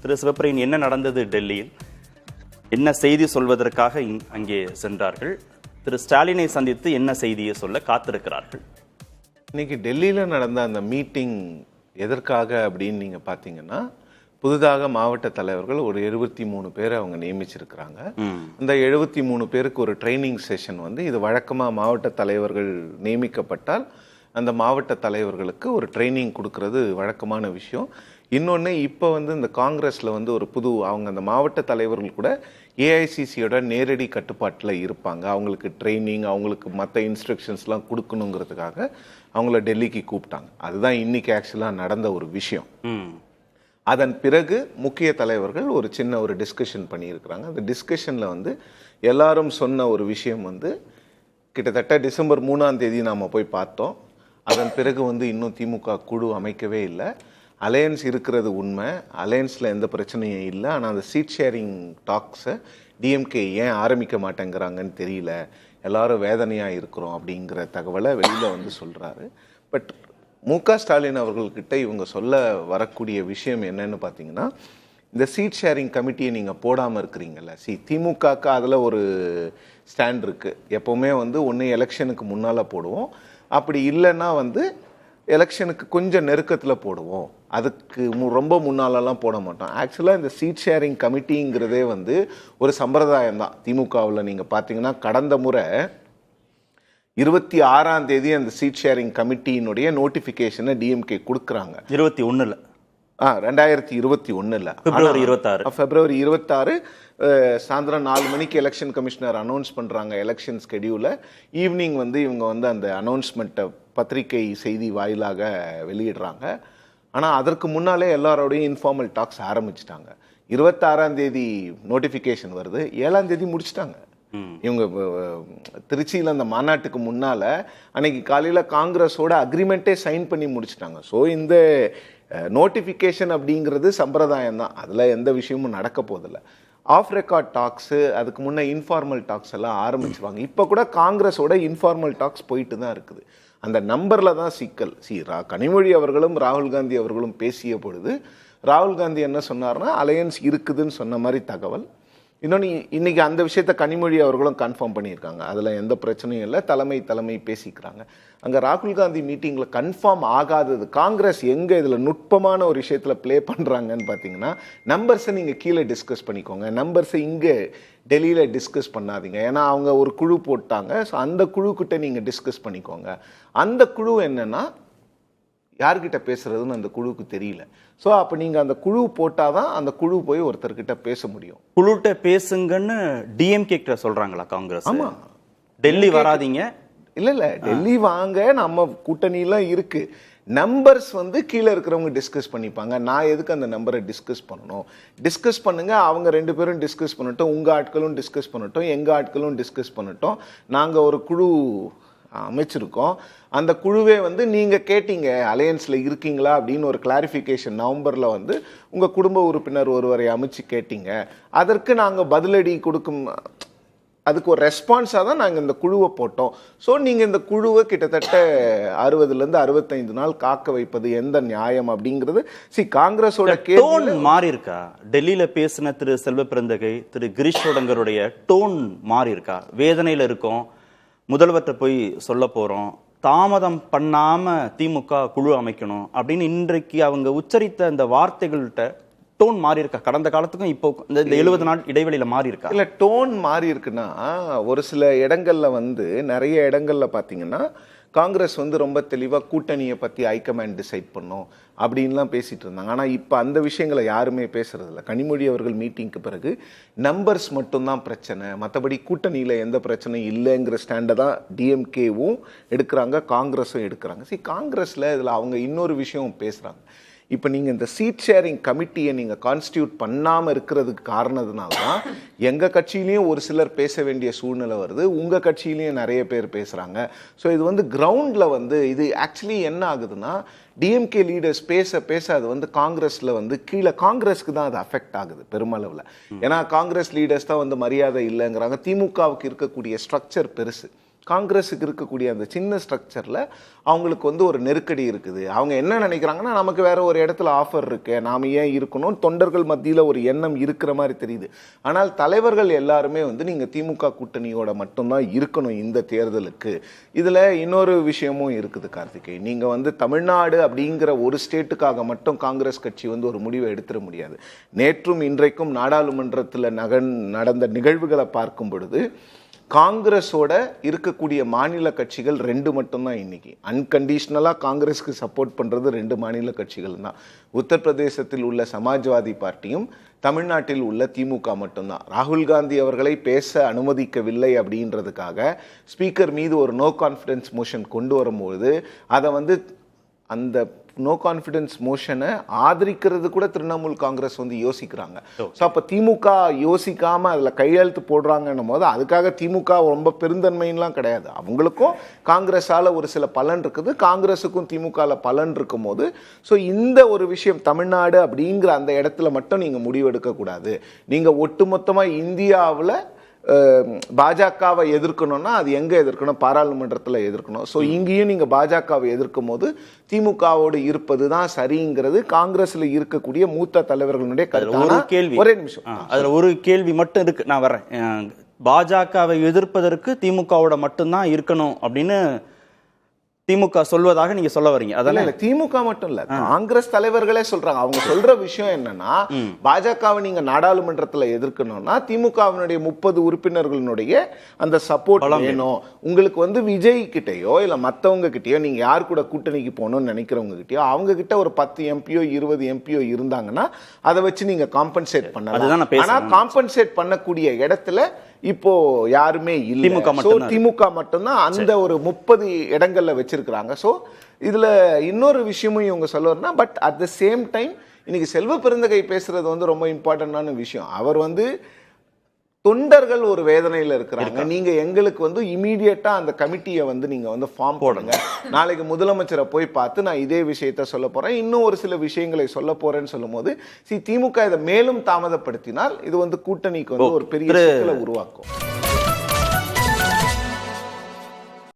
திரு சிவப்பிரியன், என்ன நடந்தது டெல்லியில்? என்ன செய்தி சொல்வதற்காக அங்கே சென்றார்கள்? திரு ஸ்டாலினை சந்தித்து என்ன செய்தியை சொல்ல காத்திருக்கிறார்கள்? இன்னைக்கு டெல்லியில் நடந்த அந்த மீட்டிங் எதற்காக அப்படின்னு நீங்கள் பார்த்தீங்கன்னா, புதிதாக மாவட்ட தலைவர்கள் ஒரு 73 பேரை அவங்க நியமிச்சிருக்கிறாங்க. அந்த 73 பேருக்கு ஒரு ட்ரைனிங் செஷன் வந்து, இது வழக்கமாக மாவட்ட தலைவர்கள் நியமிக்கப்பட்டால் அந்த மாவட்ட தலைவர்களுக்கு ஒரு ட்ரைனிங் கொடுக்கறது வழக்கமான விஷயம். இன்னொன்று, இப்போ வந்து இந்த காங்கிரஸில் வந்து ஒரு அவங்க அந்த மாவட்ட தலைவர்கள் கூட ஏஐசிசியோட நேரடி கட்டுப்பாட்டில் இருப்பாங்க. அவங்களுக்கு ட்ரைனிங், அவங்களுக்கு மற்ற இன்ஸ்ட்ரக்ஷன்ஸ்லாம் கொடுக்கணுங்கிறதுக்காக அவங்கள டெல்லிக்கு கூப்பிட்டாங்க. அதுதான் இன்னைக்கு ஆக்சுவலாக நடந்த ஒரு விஷயம். அதன் பிறகு முக்கிய தலைவர்கள் ஒரு சின்ன ஒரு டிஸ்கஷன் பண்ணியிருக்கிறாங்க. அந்த டிஸ்கஷனில் வந்து எல்லாரும் சொன்ன ஒரு விஷயம் வந்து, கிட்டத்தட்ட டிசம்பர் 3ஆம் தேதி நாம் போய் பார்த்தோம். அதன் பிறகு வந்து இன்னும் திமுக குழு அமைக்கவே இல்லை. அலையன்ஸ் இருக்கிறது உண்மை, அலையன்ஸில் எந்த பிரச்சனையும் இல்லை. ஆனால் அந்த சீட் ஷேரிங் டாக்ஸை டிஎம்கே ஏன் ஆரம்பிக்க மாட்டேங்கிறாங்கன்னு தெரியல, எல்லாரும் வேதனையாக இருக்கிறோம் அப்படிங்கிற தகவலை வெளியில் வந்து சொல்கிறாரு. பட் முக ஸ்டாலின் அவர்கள்கிட்ட இவங்க சொல்ல வரக்கூடிய விஷயம் என்னன்னு பார்த்தீங்கன்னா, இந்த சீட் ஷேரிங் கமிட்டியை நீங்கள் போடாமல் இருக்கிறீங்கல்ல, திமுகக்கு அதில் ஒரு ஸ்டாண்ட் இருக்குது. எப்போவுமே வந்து ஒன்று எலெக்ஷனுக்கு முன்னால் போடுவோம், அப்படி இல்லைன்னா வந்து எலெக்ஷனுக்கு கொஞ்சம் நெருக்கத்தில் போடுவோம், அதுக்கு ரொம்ப முன்னாலெல்லாம் போட மாட்டோம். ஆக்சுவலாக இந்த சீட் ஷேரிங் கமிட்டிங்கிறதே வந்து ஒரு சம்பிரதாயம் தான் திமுகவில். நீங்கள் பார்த்தீங்கன்னா, கடந்த முறை 26ஆம் தேதி அந்த சீட் ஷேரிங் கமிட்டியினுடைய நோட்டிஃபிகேஷனை டிஎம்கே கொடுக்குறாங்க. 21 2021 பிப்ரவரி 26 சாயந்தரம் 4 மணிக்கு எலெக்ஷன் கமிஷனர் அனௌன்ஸ் பண்ணுறாங்க எலெக்ஷன் ஸ்கெடியூலை. ஈவினிங் வந்து இவங்க வந்து அந்த அனௌன்ஸ்மெண்ட்டை பத்திரிகை செய்தி வாயிலாக வெளியிடுறாங்க. ஆனால் அதற்கு முன்னாலே எல்லாரோடையும் இன்ஃபார்மல் டாக்ஸ் ஆரம்பிச்சிட்டாங்க. 26ஆம் தேதி நோட்டிஃபிகேஷன் வருது, 7ஆம் தேதி முடிச்சிட்டாங்க. இவங்க திருச்சியில் அந்த மாநாட்டுக்கு முன்னால் அன்னைக்கு காலையில் காங்கிரஸோட அக்ரிமெண்ட்டே சைன் பண்ணி முடிச்சிட்டாங்க. ஸோ இந்த நோட்டிஃபிகேஷன் அப்படிங்கிறது சம்பிரதாயம் தான், அதில் எந்த விஷயமும் நடக்க போதில்லை. ஆஃப் ரெக்கார்ட் டாக்ஸு, அதுக்கு முன்னே இன்ஃபார்மல் டாக்ஸ் எல்லாம் ஆரம்பிச்சிருவாங்க. இப்போ கூட காங்கிரஸோட இன்ஃபார்மல் டாக்ஸ் போயிட்டு தான் இருக்குது. அந்த நம்பரில் தான் சிக்கல். கனிமொழி அவர்களும் ராகுல் காந்தி அவர்களும் பேசிய பொழுது ராகுல் காந்தி என்ன சொன்னார்னா, அலையன்ஸ் இருக்குதுன்னு சொன்ன மாதிரி தகவல். இன்னொன்று, இன்னைக்கு அந்த விஷயத்த கனிமொழி அவர்களும் கன்ஃபார்ம் பண்ணியிருக்காங்க, அதில் எந்த பிரச்சனையும் இல்லை, தலைமை பேசிக்கிறாங்க. அங்கே ராகுல் காந்தி மீட்டிங்கில் கன்ஃபார்ம் ஆகாதது, காங்கிரஸ் எங்கே இதில் நுட்பமான ஒரு விஷயத்தில் ப்ளே பண்ணுறாங்கன்னு பார்த்தீங்கன்னா, நம்பர்ஸை நீங்கள் கீழே டிஸ்கஸ் பண்ணிக்கோங்க, நம்பர்ஸை இங்கே டெல்லியில் டிஸ்கஸ் பண்ணாதீங்க. ஏன்னா அவங்க ஒரு குழு போட்டாங்க, ஸோ அந்த குழுக்கிட்ட நீங்கள் டிஸ்கஸ் பண்ணிக்கோங்க. அந்த குழு என்னன்னா, யார்கிட்ட பேசுறதுன்னு அந்த குழுவுக்கு தெரியல. ஸோ அப்போ நீங்கள் அந்த குழு போட்டால் தான் அந்த குழு போய் ஒருத்தர்கிட்ட பேச முடியும். குழுட்ட பேசுங்கன்னு டிஎம்கே கிட்ட சொல்கிறாங்களா காங்கிரஸ்? ஆமாம், டெல்லி வராதிங்க. இல்லை, டெல்லி வாங்க, நம்ம கூட்டணியெலாம் இருக்குது. நம்பர்ஸ் வந்து கீழே இருக்கிறவங்க டிஸ்கஸ் பண்ணிப்பாங்க. நான் எதுக்கு அந்த நம்பரை டிஸ்கஸ் பண்ணணும்? டிஸ்கஸ் பண்ணுங்க, அவங்க 2 பேரும் டிஸ்கஸ் பண்ணட்டும், உங்கள் ஆட்களும் டிஸ்கஸ் பண்ணட்டும், எங்கள் ஆட்களும் டிஸ்கஸ் பண்ணட்டும். நாங்கள் ஒரு குழு அமைச்சிருக்கோம். அந்த குழுவே வந்து நீங்கள் கேட்டீங்க அலையன்ஸில் இருக்கீங்களா அப்படின்னு ஒரு கிளாரிஃபிகேஷன் நவம்பரில் வந்து உங்கள் குடும்ப உறுப்பினர் ஒருவரை அமைச்சு கேட்டீங்க. அதற்கு நாங்கள் பதிலடி கொடுக்கும், அதுக்கு ஒரு ரெஸ்பான்ஸாக தான் நாங்கள் இந்த குழுவை போட்டோம். ஸோ நீங்கள் இந்த குழுவை கிட்டத்தட்ட 60லேருந்து 65 நாள் காக்க வைப்பது எந்த நியாயம் அப்படிங்கிறது காங்கிரஸோட டோன் மாறி இருக்கா? டெல்லியில் பேசின திரு செல்வ பிறந்தகை, திரு கிரீஷ் சோடங்கருடைய டோன் மாறி இருக்கா? வேதனையில் இருக்கோம், முதல்வர்கிட்ட போய் சொல்ல போகிறோம், தாமதம் பண்ணாமல் திமுக குழு அமைக்கணும் அப்படின்னு இன்றைக்கு அவங்க உச்சரித்த அந்த வார்த்தைகள்கிட்ட டோன் மாறி இருக்கா? கடந்த காலத்துக்கும் இப்போ இந்த 70 நாள் இடைவெளியில் மாறி இருக்கா? இல்லை, டோன் மாறி இருக்குன்னா, ஒரு சில இடங்களில் வந்து நிறைய இடங்களில் பார்த்தீங்கன்னா காங்கிரஸ் வந்து ரொம்ப தெளிவாக கூட்டணியை பற்றி ஹைகமாண்ட் டிசைட் பண்ணோம் அப்படின்லாம் பேசிகிட்டு இருந்தாங்க. ஆனால் இப்போ அந்த விஷயங்களை யாருமே பேசுறதில்ல. கனிமொழி அவர்கள் மீட்டிங்க்கு பிறகு நம்பர்ஸ் மட்டும்தான் பிரச்சனை, மற்றபடி கூட்டணியில் எந்த பிரச்சனையும் இல்லைங்கிற ஸ்டாண்டை தான் டிஎம்கேவும் எடுக்கிறாங்க, காங்கிரஸும் எடுக்கிறாங்க. காங்கிரஸில் இதில் அவங்க இன்னொரு விஷயம் பேசுகிறாங்க. இப்போ நீங்கள் இந்த சீட் ஷேரிங் கமிட்டியை நீங்கள் கான்ஸ்டியூட் பண்ணாமல் இருக்கிறதுக்கு காரணத்தினால தான் எங்கள் கட்சியிலையும் ஒரு சிலர் பேச வேண்டிய சூழ்நிலை வருது, உங்கள் கட்சியிலையும் நிறைய பேர் பேசுகிறாங்க. ஸோ இது வந்து கிரவுண்டில் வந்து இது ஆக்சுவலி என்ன ஆகுதுன்னா, டிஎம்கே லீடர்ஸ் பேச அது வந்து காங்கிரஸில் வந்து கீழே காங்கிரஸ்க்கு தான் அது அஃபெக்ட் ஆகுது பெருமளவில். ஏன்னா காங்கிரஸ் லீடர்ஸ் தான் வந்து மரியாதை இல்லைங்கிறாங்க. திமுகவுக்கு இருக்கக்கூடிய ஸ்ட்ரக்சர் பெருசு, காங்கிரஸுக்கு இருக்கக்கூடிய அந்த சின்ன ஸ்ட்ரக்சரில் அவங்களுக்கு வந்து ஒரு நெருக்கடி இருக்குது. அவங்க என்ன நினைக்கிறாங்கன்னா, நமக்கு வேற ஒரு இடத்துல ஆஃபர் இருக்கு, நாம் ஏன் இருக்கணும், தொண்டர்கள் மத்தியில் ஒரு எண்ணம் இருக்கிற மாதிரி தெரியுது. ஆனால் தலைவர்கள் எல்லாருமே வந்து நீங்கள் திமுக கூட்டணியோட மட்டும்தான் இருக்கணும் இந்த தேர்தலுக்கு. இதில் இன்னொரு விஷயமும் இருக்குது கார்த்திகை. நீங்கள் வந்து தமிழ்நாடு அப்படிங்கிற ஒரு ஸ்டேட்டுக்காக மட்டும் காங்கிரஸ் கட்சி வந்து ஒரு முடிவை எடுத்துட முடியாது. நேற்றும் இன்றைக்கும் நாடாளுமன்றத்தில் நடந்த நிகழ்வுகளை பார்க்கும் பொழுது காங்கிரஸோட இருக்கக்கூடிய மாநில கட்சிகள் 2 மட்டும்தான் இன்னைக்கு. அன்கண்டிஷனலாக காங்கிரஸுக்கு சப்போர்ட் பண்ணுறது 2 மாநில கட்சிகள் தான். உத்தரப்பிரதேசத்தில் உள்ள சமாஜ்வாதி பார்ட்டியும் தமிழ்நாட்டில் உள்ள திமுக மட்டும்தான். ராகுல் காந்தி அவர்களை பேச அனுமதிக்கவில்லை அப்படின்றதுக்காக ஸ்பீக்கர் மீது ஒரு நோ கான்ஃபிடன்ஸ் மோஷன் கொண்டு வரும்போது அதை வந்து அந்த நோ கான்ஃபிடன்ஸ் மோஷனை ஆதரிக்கிறது கூட திரிணாமுல் காங்கிரஸ் வந்து யோசிக்கிறாங்க. ஸோ அப்போ திமுக யோசிக்காம அதில் கையெழுத்து போடுறாங்கன்னும் போது அதுக்காக திமுக ரொம்ப பெருந்தன்மைலாம் கிடையாது. அவங்களுக்கும் காங்கிரஸால் ஒரு சில பலன் இருக்குது, காங்கிரஸுக்கும் திமுகவில் பலன் இருக்கும் போது ஸோ இந்த ஒரு விஷயம் தமிழ்நாடு அப்படிங்கிற அந்த இடத்துல மட்டும் நீங்கள் முடிவெடுக்கக்கூடாது. நீங்கள் ஒட்டுமொத்தமாக இந்தியாவில் பாஜகவை எதிர்க்கணும்னா அது எங்க எதிர்க்கணும், பாராளுமன்றத்தில் எதிர்க்கணும். ஸோ இங்கேயும் நீங்க பாஜகவை எதிர்க்கும் போது திமுகவோடு இருப்பது தான் சரிங்கிறது காங்கிரஸ்ல இருக்கக்கூடிய மூத்த தலைவர்களுடைய கருத்து. ஒரே நிமிஷம், அதுல ஒரு கேள்வி மட்டும் இருக்கு, நான் வர்றேன். பாஜகவை எதிர்ப்பதற்கு திமுகவோட மட்டும்தான் இருக்கணும் அப்படின்னு திமுக சொல்வதாக நீங்க சொல்ல வரீங்க. அதெல்லாம் இல்ல, திமுக மட்டும் இல்ல, காங்கிரஸ் தலைவர்களே சொல்றாங்க. அவங்க சொல்ற விஷயம் என்னன்னா, பாஜகவை நீங்க நாடாளுமன்றத்துல எதிர்க்கணும்னா திமுகவினுடைய 30 உறுப்பினர்களுடைய அந்த சப்போர்ட் வேணும். உங்களுக்கு வந்து விஜய் கிட்டயோ இல்ல மத்தவங்க கிட்டயோ நீங்க யார் கூட கூட்டணிக்கு போகணும்னு நினைக்கிறவங்க கிட்டயோ அவங்க கிட்ட ஒரு 10 எம்பியோ 20 எம்பியோ இருந்தாங்கன்னா அதை வச்சு நீங்க காம்பன்சேட் பண்ணலாம். ஆனா காம்பன்சேட் பண்ணக்கூடிய இடத்துல இப்போ யாருமே இல்லை. திமுக மட்டும்தான் அந்த ஒரு 30 இடங்கள்ல வச்சிருக்கிறாங்க. ஸோ இதுல இன்னொரு விஷயமும் இவங்க சொல்லுவாருன்னா, but at the same time இன்னைக்கு செல்வ பெருந்தகை பேசுறது வந்து ரொம்ப இம்பார்ட்டன்டான விஷயம். அவர் வந்து தொண்டர்கள் ஒரு வேதனையில் இருக்கிறாங்க, நீங்க எங்களுக்கு வந்து இமீடியட்டா அந்த கமிட்டியை வந்து நீங்க வந்து ஃபார்ம் போடுங்க, நாளைக்கு முதலமைச்சரை போய் பார்த்து நான் இதே விஷயத்த சொல்ல போறேன், இன்னும் ஒரு சில விஷயங்களை சொல்ல போறேன்னு சொல்லும் போது திமுக இதை மேலும் தாமதப்படுத்தினால் இது வந்து கூட்டணிக்கு வந்து ஒரு பெரிய சிக்கலை உருவாக்கும்.